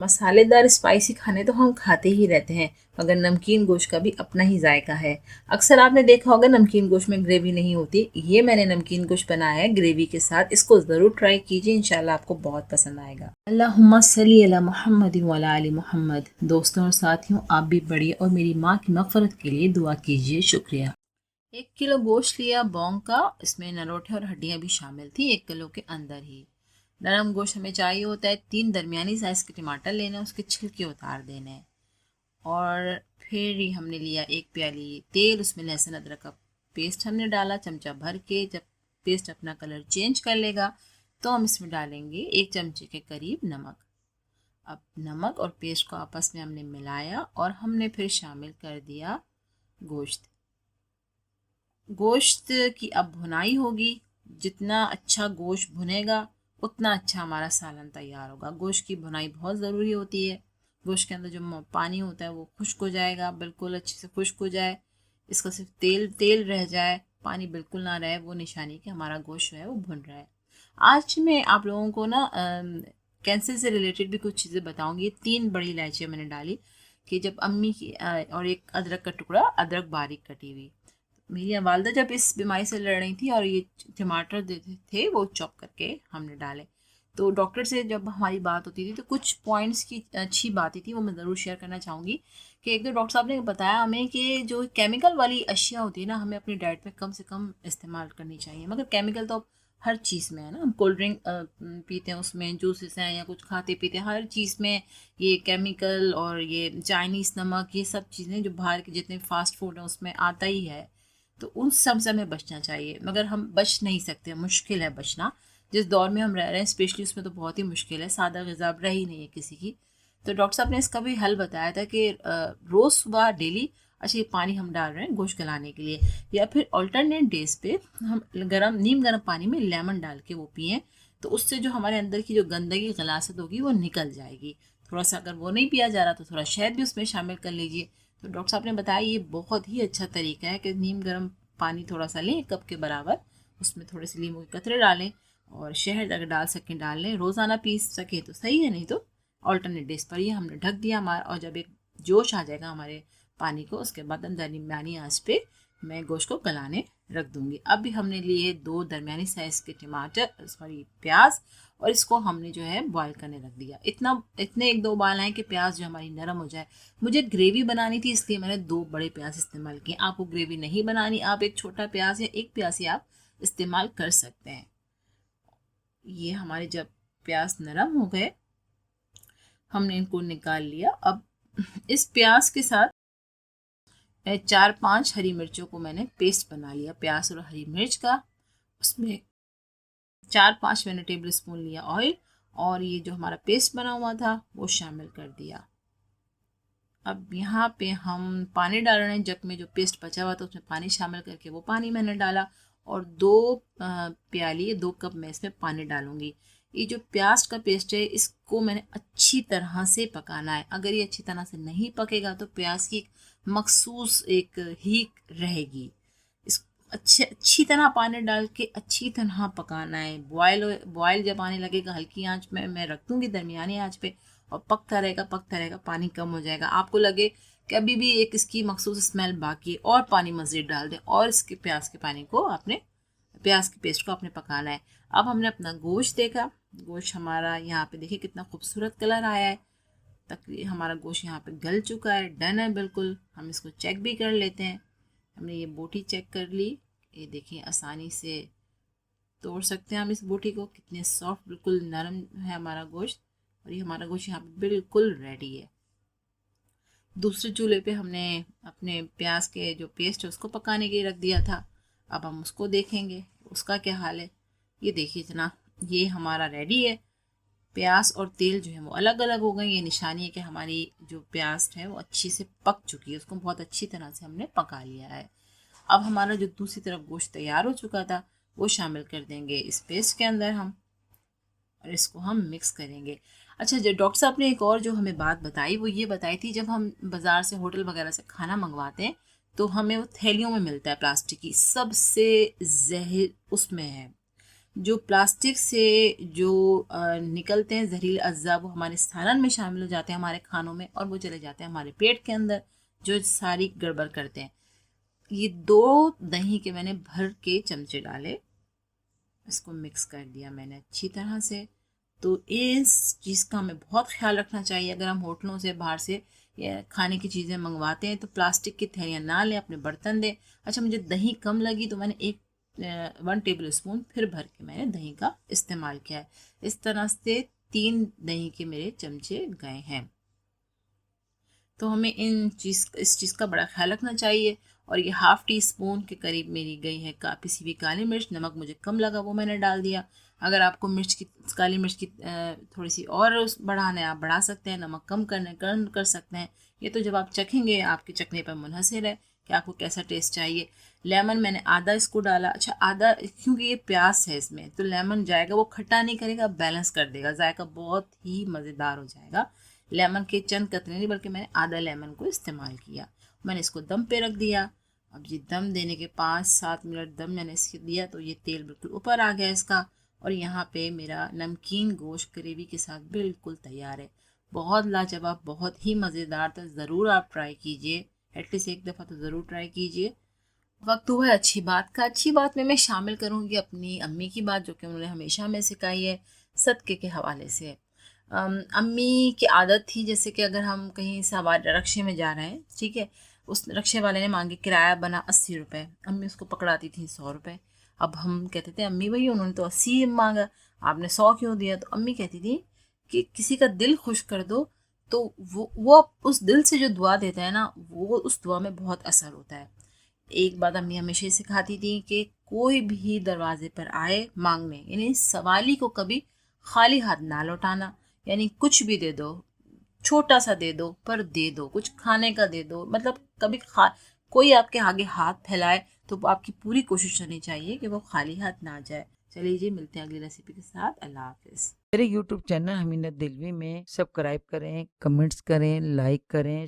मसालेदार स्पाइसी खाने तो हम खाते ही रहते हैं, मगर नमकीन गोश्त का भी अपना ही जायका है। अक्सर आपने देखा होगा नमकीन गोश्त में ग्रेवी नहीं होती। ये मैंने नमकीन गोश्त बनाया है ग्रेवी के साथ। इसको ज़रूर ट्राई कीजिए, इंशाल्लाह आपको बहुत पसंद आएगा। अल्लाहुम्मा सल्ली अला मुहम्मद व अला आलि मुहम्मद। दोस्तों और साथियों, आप भी बढ़िए और मेरी माँ की मग़फ़िरत के लिए दुआ कीजिए। शुक्रिया। 1 किलो गोश्त लिया बॉन्ग का, इसमें नरोटे और हड्डियाँ भी शामिल थी 1 किलो के अंदर ही। नरम गोश्त हमें चाहिए होता है। 3 दरमियानी साइज़ के टमाटर लेने हैं, उसके छिलके उतार देने हैं। और फिर ही हमने लिया 1 प्याली तेल, उसमें लहसुन अदरक का पेस्ट हमने डाला चमचा भर के। जब पेस्ट अपना कलर चेंज कर लेगा तो हम इसमें डालेंगे 1 चमचे के करीब नमक। अब नमक और पेस्ट को आपस में हमने मिलाया और हमने फिर शामिल कर दिया गोश्त। गोश्त की अब भुनाई होगी। जितना अच्छा गोश्त भुनेगा उतना अच्छा हमारा सालन तैयार होगा। गोश्त की भुनाई बहुत ज़रूरी होती है। गोश्त के अंदर जो पानी होता है वो खुश्क हो जाएगा, बिल्कुल अच्छे से खुश्क हो जाए। इसका सिर्फ तेल तेल रह जाए, पानी बिल्कुल ना रहे, वो निशानी कि हमारा गोश्त जो है वो भुन रहा है। आज मैं आप लोगों को ना कैंसर से रिलेटेड भी कुछ चीज़ें बताऊंगी। 3 बड़ी इलायचियाँ मैंने डाली कि जब अम्मी की और एक अदरक का टुकड़ा, अदरक बारीक कटी हुई। मेरी वालदा जब इस बीमारी से लड़ रही थी और ये टमाटर देते थे वो चॉप करके हमने डाले। तो डॉक्टर से जब हमारी बात होती थी तो कुछ पॉइंट्स की अच्छी बातें थी, वो मैं ज़रूर शेयर करना चाहूँगी। कि एक दो डॉक्टर साहब ने बताया हमें कि जो केमिकल वाली अशिया होती है ना, हमें अपनी डाइट में कम से कम इस्तेमाल करनी चाहिए। मगर केमिकल तो अब हर चीज़ में है ना। हम कोल्ड ड्रिंक पीते हैं, उसमें जूसेस हैं या कुछ खाते पीते हैं, हर चीज़ में ये केमिकल और ये चाइनीज़ नमक, ये सब चीज़ें जो बाहर के जितने फास्ट फूड हैं उसमें आता ही है। तो उन सब से हमें बचना चाहिए, मगर हम बच नहीं सकते, मुश्किल है बचना। जिस दौर में हम रह रहे हैं स्पेशली, उसमें तो बहुत ही मुश्किल है, सादा ग़िज़ा अब रही नहीं है किसी की। तो डॉक्टर साहब ने इसका भी हल बताया था कि रोज़ सुबह डेली अच्छा ये पानी हम डाल रहे हैं गोश्त गलाने के लिए, या फिर अल्टरनेट डेज पे हम नीम गर्म पानी में लेमन डाल के वो पिएं। तो उससे जो हमारे अंदर की जो गंदगी गलासत होगी वो निकल जाएगी। थोड़ा सा अगर वो नहीं पिया जा रहा तो थोड़ा शहद भी उसमें शामिल कर लीजिए। तो डॉक्टर साहब ने बताया ये बहुत ही अच्छा तरीका है कि नीम गर्म पानी थोड़ा सा लें 1 कप के बराबर, उसमें थोड़े से नींबू के कतरे डालें और शहद अगर डाल सकें डाल लें। रोज़ाना पी सके तो सही है, नहीं तो ऑल्टरनेट डेज पर। ये हमने ढक दिया हमारा, और जब एक जोश आ जाएगा हमारे पानी को, उसके बाद हम दरमियानी आंच पे मैं गोश्त को गलाने रख दूँगी। अब भी हमने लिए 2 दरमियानी साइज़ के टमाटर, सॉरी प्याज, और इसको हमने जो है बॉयल करने रख दिया। इतने 1-2 उबाल आए कि प्याज जो हमारी नरम हो जाए। मुझे ग्रेवी बनानी थी इसलिए मैंने 2 बड़े प्याज इस्तेमाल किए। आपको ग्रेवी नहीं बनानी, आप एक छोटा प्याज या 1 प्याज ही आप इस्तेमाल कर सकते हैं। ये हमारे जब प्याज नरम हो गए हमने इनको निकाल लिया। अब इस प्याज के साथ 4-5 हरी मिर्चों को मैंने पेस्ट बना लिया, प्याज और हरी मिर्च का। उसमें 4-5 मैंने टेबल स्पून लिया ऑयल, और ये जो हमारा पेस्ट बना हुआ था वो शामिल कर दिया। अब यहाँ पे हम पानी डाल रहे हैं। जग में जो पेस्ट बचा हुआ था उसमें पानी शामिल करके वो पानी मैंने डाला, और 2 कप मैं इसमें पानी डालूंगी। ये जो प्याज का पेस्ट है इसको मैंने अच्छी तरह से पकाना है। अगर ये अच्छी तरह से नहीं पकेगा तो प्याज की एक मखसूस एक हीक रहेगी। इस अच्छी तरह पानी डाल के अच्छी तरह पकाना है। बॉयल जब आने लगेगा हल्की आंच में मैं रख दूंगी, दरमियानी आंच पे, और पकता रहेगा, पानी कम हो जाएगा। आपको लगे कि अभी भी एक इसकी मखसूस स्मेल बाकी है, और पानी मज़ीद डाल दें, और इसके प्याज के पानी को आपने, प्याज की पेस्ट को आपने पकाना है। अब हमने अपना गोश्त देखा। गोश्त हमारा यहाँ पे देखिए कितना खूबसूरत कलर आया है। तकरीबन हमारा गोश्त यहाँ पे गल चुका है, डन है बिल्कुल। हम इसको चेक भी कर लेते हैं। हमने ये बोटी चेक कर ली, ये देखिए आसानी से तोड़ सकते हैं हम इस बोटी को। कितने सॉफ्ट, बिल्कुल नरम है हमारा गोश्त, और ये हमारा गोश्त यहाँ पे बिल्कुल रेडी है। दूसरे चूल्हे पे हमने अपने प्याज के जो पेस्ट है उसको पकाने के लिए रख दिया था। अब हम उसको देखेंगे उसका क्या हाल है। ये देखिए इतना, ये हमारा रेडी है। प्याज और तेल जो है वो अलग अलग हो गए। ये निशानी है कि हमारी जो प्याज है वो अच्छी से पक चुकी है, उसको बहुत अच्छी तरह से हमने पका लिया है। अब हमारा जो दूसरी तरफ गोश्त तैयार हो चुका था वो शामिल कर देंगे इस पेस्ट के अंदर हम, और इसको हम मिक्स करेंगे। अच्छा, जो डॉक्टर साहब ने एक और जो हमें बात बताई वो ये बताई थी, जब हम बाज़ार से होटल वगैरह से खाना मंगवाते हैं तो हमें वो थैलियों में मिलता है प्लास्टिक की, सबसे जहर उसमें है। जो प्लास्टिक से जो निकलते हैं जहरीले अज्जा, वो हमारे सालन में शामिल हो जाते हैं, हमारे खानों में, और वो चले जाते हैं हमारे पेट के अंदर, जो सारी गड़बड़ करते हैं। ये 2 दही के मैंने भर के चमचे डाले, इसको मिक्स कर दिया मैंने अच्छी तरह से। तो इस चीज़ का हमें बहुत ख्याल रखना चाहिए। अगर हम होटलों से बाहर से खाने की चीज़ें मंगवाते हैं तो प्लास्टिक की थैलियाँ ना लें, अपने बर्तन दें। अच्छा, मुझे दही कम लगी तो मैंने 1 टेबल स्पून फिर भर के मैंने दही का इस्तेमाल किया है। इस तरह से 3 दही के मेरे चमचे गए हैं। तो हमें इस चीज़ का बड़ा ख्याल रखना चाहिए। और ये 1/2 टी-स्पून के करीब मेरी गई है पिसी हुई काली मिर्च। नमक मुझे कम लगा, वो मैंने डाल दिया। अगर आपको काली मिर्च की थोड़ी सी और बढ़ाना है, आप बढ़ा सकते हैं। नमक कम कर सकते हैं। ये तो जब आप चखेंगे, आपके चखने पर मुनहसर है कि आपको कैसा टेस्ट चाहिए। लेमन मैंने आधा इसको डाला। अच्छा, आधा क्योंकि ये प्याज है इसमें, तो लेमन जाएगा, वो खट्टा नहीं करेगा, बैलेंस कर देगा, जायका बहुत ही मज़ेदार हो जाएगा। लेमन के चंद कतरे नहीं, बल्कि मैंने आधा लेमन को इस्तेमाल किया। मैंने इसको दम पे रख दिया। अब ये दम देने के 5-7 मिनट दम मैंने इसके दिया तो ये तेल बिल्कुल ऊपर आ गया इसका। और यहाँ पे मेरा नमकीन गोश्त ग्रेवी के साथ बिल्कुल तैयार है। बहुत लाजवाब, बहुत ही मज़ेदार। तो ज़रूर आप ट्राई कीजिए, एटलीस्ट एक दफ़ा तो ज़रूर ट्राई कीजिए। वक्त हुआ है अच्छी बात का। अच्छी बात में मैं शामिल करूँगी अपनी अम्मी की बात, जो कि उन्होंने हमेशा हमें सिखाई है, सदक़े के हवाले से। अम्मी की आदत थी, जैसे कि अगर हम कहीं सवारी रक्शे में जा रहे हैं, ठीक है, उस रक्शे वाले ने मांगे किराया बना 80 रुपये, अम्मी उसको पकड़ाती थी 100 रुपये। अब हम कहते थे अम्मी भई उन्होंने तो 80 मांगा, आपने 100 क्यों दिया? तो अम्मी कहती थी कि किसी का दिल खुश कर दो तो वो उस दिल से जो दुआ देता है ना, वो उस दुआ में बहुत असर होता है। एक बात अम्मी हमेशा ही सिखाती थी कि कोई भी दरवाजे पर आए मांगने, यानी सवाली को कभी खाली हाथ ना लौटाना। यानी कुछ भी दे दो, छोटा सा दे दो, पर दे दो, कुछ खाने का दे दो। मतलब कभी कोई आपके आगे हाथ फैलाए तो आपकी पूरी कोशिश करनी चाहिए कि वो खाली हाथ ना जाए। चलिए जी, मिलते हैं अगली रेसिपी के साथ। अल्लाह हाफिज़। मेरे YouTube चैनल हमीनत दिलवी में सब्सक्राइब करें, कमेंट्स करें, लाइक करें।